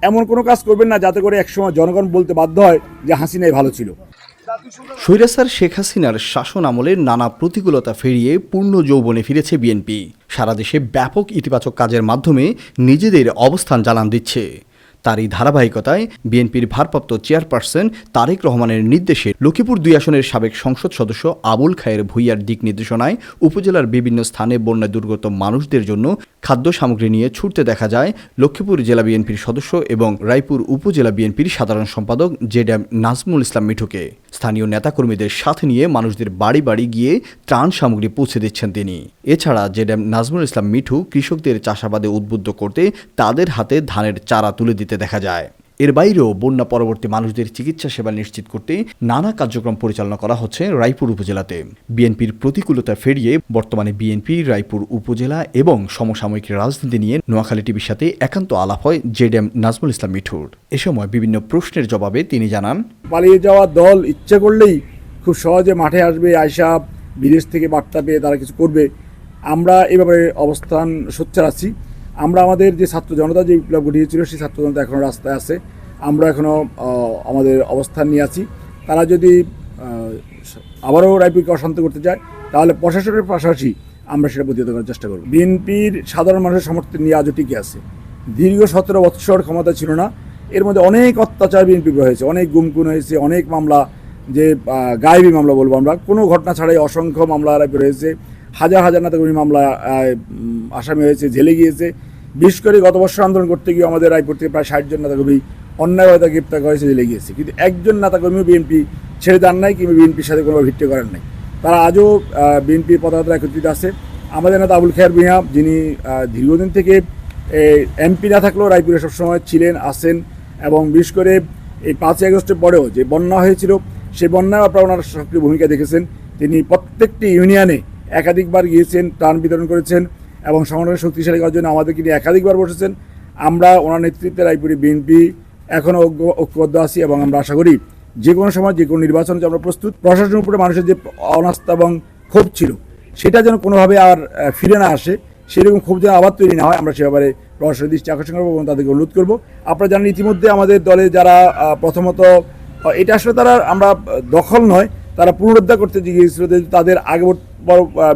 এমন কোনো কাজ করবেন না যাতে করে একসময় জনগণ বলতে বাধ্য হয় যে হাসিনাই ভালো ছিল। স্বৈরাচার শেখ হাসিনার শাসন আমলে নানা প্রতিকূলতা ফেরিয়ে পূর্ণ যৌবনে ফিরেছে বিএনপি। সারা দেশে ব্যাপক ইতিবাচক কাজের মাধ্যমে নিজেদের অবস্থান জানান দিচ্ছে। তারই ধারাবাহিকতায় বিএনপির ভারপ্রাপ্ত চেয়ারপারসন তারেক রহমানের নির্দেশে লক্ষ্মীপুর ২ আসনের সাবেক সংসদ সদস্য আবুল খায়ের ভূঁইয়ার দিক নির্দেশনায় উপজেলার বিভিন্ন স্থানে বন্যা দুর্গত মানুষদের জন্য খাদ্য সামগ্রী নিয়ে ছুটতে দেখা যায় লক্ষ্মীপুর জেলা বিএনপির সদস্য এবং রায়পুর উপজেলা বিএনপির সাধারণ সম্পাদক জেডএম নাজমুল ইসলাম মিঠুকে। স্থানীয় নেতাকর্মীদের সাথে নিয়ে মানুষদের বাড়ি বাড়ি গিয়ে ত্রাণ সামগ্রী পৌঁছে দিচ্ছেন তিনি। এছাড়া জেডএম নাজমুল ইসলাম মিঠু কৃষকদের চাষাবাদে উদ্বুদ্ধ করতে তাদের হাতে ধানের চারা তুলে দিতে দেখা যায়। এর বাইরেও বন্যা পরবর্তী মানুষদের চিকিৎসা সেবা নিশ্চিত করতে নানা কার্যক্রম পরিচালনা করা হচ্ছে রায়পুর উপজেলাতে। বিএনপির প্রতিকূলতা ফেরিয়ে বর্তমানে বিএনপি রায়পুর উপজেলা এবং সমসাময়িক রাজনীতি নিয়ে নোয়াখালী টিভির সাথে একান্ত আলাপ হয় জেডএম নাজমুল ইসলাম মিঠুর। এ সময় বিভিন্ন প্রশ্নের জবাবে তিনি জানান, পালিয়ে যাওয়া দল ইচ্ছে করলেই খুব সহজে মাঠে আসবে, আয়সা বিদেশ থেকে বার্তা পেয়ে তারা কিছু করবে। আমরা এই ব্যাপারে অবস্থান সোচ্চার আছি। আমরা আমাদের যে ছাত্র জনতা যে বিপ্লব ঘটিয়েছিল সেই ছাত্র জনতা এখনও রাস্তায় আছে। আমরা এখনও আমাদের অবস্থান নিয়ে আছি। তারা যদি আবারও রায়পুরকে অশান্ত করতে চায় তাহলে প্রশাসনের পাশাপাশি আমরা সেটা প্রতিহত করার চেষ্টা করব। বিএনপির সাধারণ মানুষের সমর্থন নিয়ে আজও টিকে আছে। দীর্ঘ 17 বৎসর ক্ষমতা ছিল না, এর মধ্যে অনেক অত্যাচার বিএনপি হয়েছে, অনেক গুমখুন হয়েছে, অনেক মামলা, যে গায়েবী মামলা বলবো আমরা, কোনো ঘটনা ছাড়াই অসংখ্য মামলা রায়পুর হয়েছে। হাজার হাজার নেতাকর্মী মামলা আসামি হয়েছে, জেলে গিয়েছে। বিশেষ করে গত বছর আন্দোলন করতে গিয়ে আমাদের রায়পুর থেকে প্রায় 60 জন নেতাকর্মী অন্যায়ভাবে গ্রেপ্তার করেছে, জেলে গিয়েছে। কিন্তু একজন নেতাকর্মী বিএনপি ছেড়ে দেন নাই কিংবা বিএনপির সাথে কোনো ভিত্তি করেন নাই। তারা আজও বিএনপির পদযাত্রা একত্রিত আছে। আমাদের নেতা আবুল খায়ের ভূঁইয়া, যিনি দীর্ঘদিন থেকে এমপি না থাকলেও রায়পুরে সবসময় ছিলেন, আছেন, এবং বিশেষ করে এই 5ই আগস্টের পরেও যে বন্যা হয়েছিল সেই বন্যায় আপনারা ওনার সক্রিয় ভূমিকা দেখেছেন। তিনি প্রত্যেকটি ইউনিয়নে একাধিকবার গিয়েছেন, ত্রাণ বিতরণ করেছেন এবং সংগঠনের শক্তিশালী করার জন্য আমাদেরকে নিয়ে একাধিকবার বসেছেন। আমরা ওনার নেতৃত্বে রায়পুরে বিএনপি এখনও ঐক্যবদ্ধ আছি এবং আমরা আশা করি যে কোনো সময় যে কোনো নির্বাচনে আমরা প্রস্তুত। প্রশাসনের উপরে মানুষের যে অনাস্থা এবং ক্ষোভ ছিল সেটা যেন কোনোভাবে আর ফিরে না আসে, সেরকম ক্ষোভ যেন আবার তৈরি না হয়, আমরা সে ব্যাপারে প্রশাসনের দৃষ্টি আকর্ষণ করবো এবং তাদেরকে অনুরোধ করবো। আপনারা জানেন ইতিমধ্যে আমাদের দলে যারা প্রথমত এটা আসলে তারা আমরা দখল নয়, তারা পুনরুদ্ধার করতে গিয়েছিল। তাদের আগে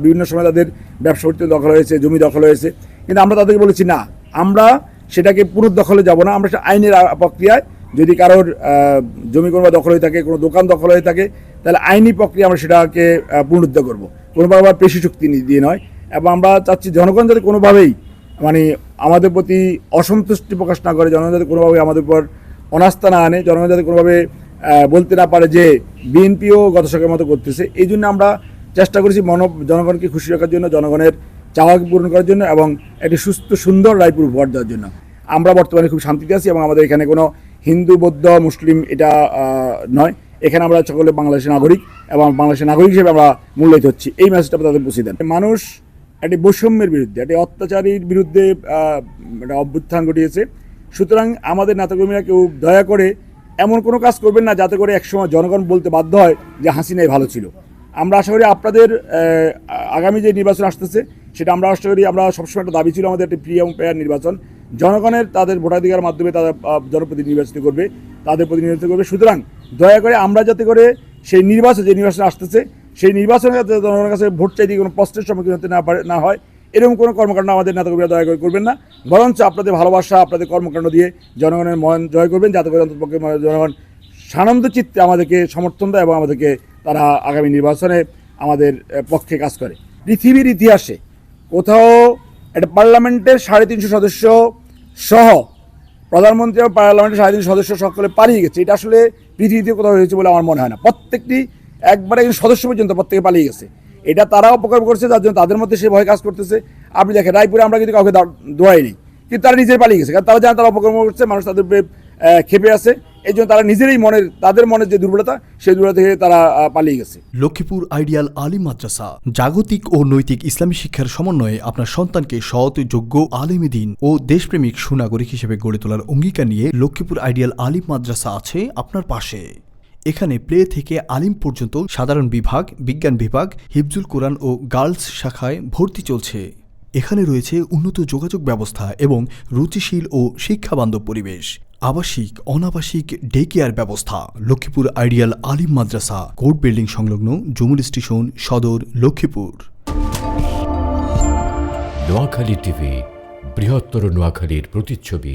বিভিন্ন সময় তাদের ব্যবসা করতে দখল হয়েছে, জমি দখল হয়েছে, কিন্তু আমরা তাদেরকে বলেছি না, আমরা সেটাকে পুনর্দখলে যাব না। আমরা সেটা আইনের প্রক্রিয়ায়, যদি কারোর জমি কোনো দখল হয়ে থাকে, কোনো দোকান দখল হয়ে থাকে, তাহলে আইনি প্রক্রিয়া আমরা সেটাকে পুনরুদ্ধার করবো, কোনোভাবে আবার পেশি শক্তি দিয়ে নয়। এবং আমরা চাচ্ছি জনগণ যাতে কোনোভাবেই আমাদের প্রতি অসন্তুষ্টি প্রকাশ না করে, জনগণ যাতে কোনোভাবে আমাদের উপর অনাস্থা না আনে, জনগণ যাতে কোনোভাবে বলতে না পারে যে বিএনপিও গত সরকারের মতো করতেছে। এই জন্য আমরা চেষ্টা করেছি জনগণকে খুশি রাখার জন্য, জনগণের চাওয়াকে পূরণ করার জন্য এবং একটি সুস্থ সুন্দর রায়পুর উপহার দেওয়ার জন্য। আমরা বর্তমানে খুব শান্তিতে আছি এবং আমাদের এখানে কোনো হিন্দু, বৌদ্ধ, মুসলিম এটা নয়। এখানে আমরা সকলে বাংলাদেশের নাগরিক এবং বাংলাদেশের নাগরিক হিসেবে আমরা মূল্যায়িত হচ্ছি। এই মেসেজটা তাদের পৌঁছে দেন। মানুষ একটি বৈষম্যের বিরুদ্ধে, একটি অত্যাচারীর বিরুদ্ধে একটা অভ্যুত্থান ঘটিয়েছে। সুতরাং আমাদের নেতাকর্মীরা কেউ দয়া করে এমন কোনো কাজ করবেন না যাতে করে একসময় জনগণ বলতে বাধ্য হয় যে হাসিনাই ভালো ছিল। আমরা আশা করি আপনাদের আগামী যে নির্বাচন আসতেছে সেটা আমরা আশা করি, আমরা সবসময় একটা দাবি ছিল আমাদের একটি ফ্রি এবং ফেয়ার নির্বাচন। জনগণের তাদের ভোটাধিকারের মাধ্যমে তারা জনপ্রতিনিধি নির্বাচিত করবে, তাদের প্রতিনিধিত্ব করবে। সুতরাং দয়া করে আমরা যাতে করে সেই নির্বাচন, যে নির্বাচন আসতেছে সেই নির্বাচনে যাতে জনগণের কাছে ভোট চাইতে কোনো প্রশ্নের সম্মুখীন হতে না হয়, এরকম কোনো কর্মকাণ্ড আমাদের নেতাকর্মীরা দয়া করে করবেন না। বরঞ্চ আপনাদের ভালোবাসা, আপনাদের কর্মকাণ্ড দিয়ে জনগণের মন জয় করবেন, যাতে করে অন্ততপক্ষে জনগণ সানন্দ চিত্তে আমাদেরকে সমর্থন দেয় এবং আমাদেরকে তারা আগামী নির্বাচনে আমাদের পক্ষে কাজ করে। পৃথিবীর ইতিহাসে কোথাও একটা পার্লামেন্টের 350 সদস্য সহ প্রধানমন্ত্রী এবং পার্লামেন্টের 350 সদস্য সকলে পালিয়ে গেছে, এটা আসলে পৃথিবীতে কোথাও হয়েছে বলে আমার মনে হয় না। প্রত্যেকটি একবারে সদস্য পর্যন্ত প্রত্যেকে পালিয়ে গেছে। এটা তারাও প্রকল্প করছে, যার জন্য তাদের মধ্যে সে ভয় কাজ করতেছে। আপনি দেখেন রায়পুরে আমরা কিন্তু কাউকে দোয়াই নেই, কিন্তু তারা নিজেই পালিয়ে গেছে, কারণ তারা জানে তারা অপকর্ম করছে, মানুষ তাদের ক্ষেপে আছে। এই জন্য তারা নিজেরই তাদের মনের যে দুর্বলতা, সেই দুর্বলতা থেকে তারা পালিয়ে গেছে। লক্ষ্মীপুর আইডিয়াল আলিম মাদ্রাসা জাগতিক ও নৈতিক ইসলামী শিক্ষার সমন্বয়ে আপনার সন্তানকে সৎ, যোগ্য, আলেমে দ্বীন ও দেশপ্রেমিক সুনাগরিক হিসেবে গড়ে তোলার অঙ্গীকার নিয়ে লক্ষ্মীপুর আইডিয়াল আলিম মাদ্রাসা আছে আপনার পাশে। এখানে প্লে থেকে আলিম পর্যন্ত সাধারণ বিভাগ, বিজ্ঞান বিভাগ, হিফজুল কোরআন ও গার্লস শাখায় ভর্তি চলছে। এখানে রয়েছে উন্নত যোগাযোগ ব্যবস্থা এবং রুচিশীল ও শিক্ষাবান্ধব পরিবেশ। আবাসিক অনাবাসিক ডে কেয়ার ব্যবস্থা। লক্ষ্মীপুর আইডিয়াল আলিম মাদ্রাসা, কোর্ট বিল্ডিং সংলগ্ন জুমুল স্টেশন, সদর, লক্ষ্মীপুর। নোয়াখালী টিভি, বৃহত্তর নোয়াখালীর প্রতিচ্ছবি।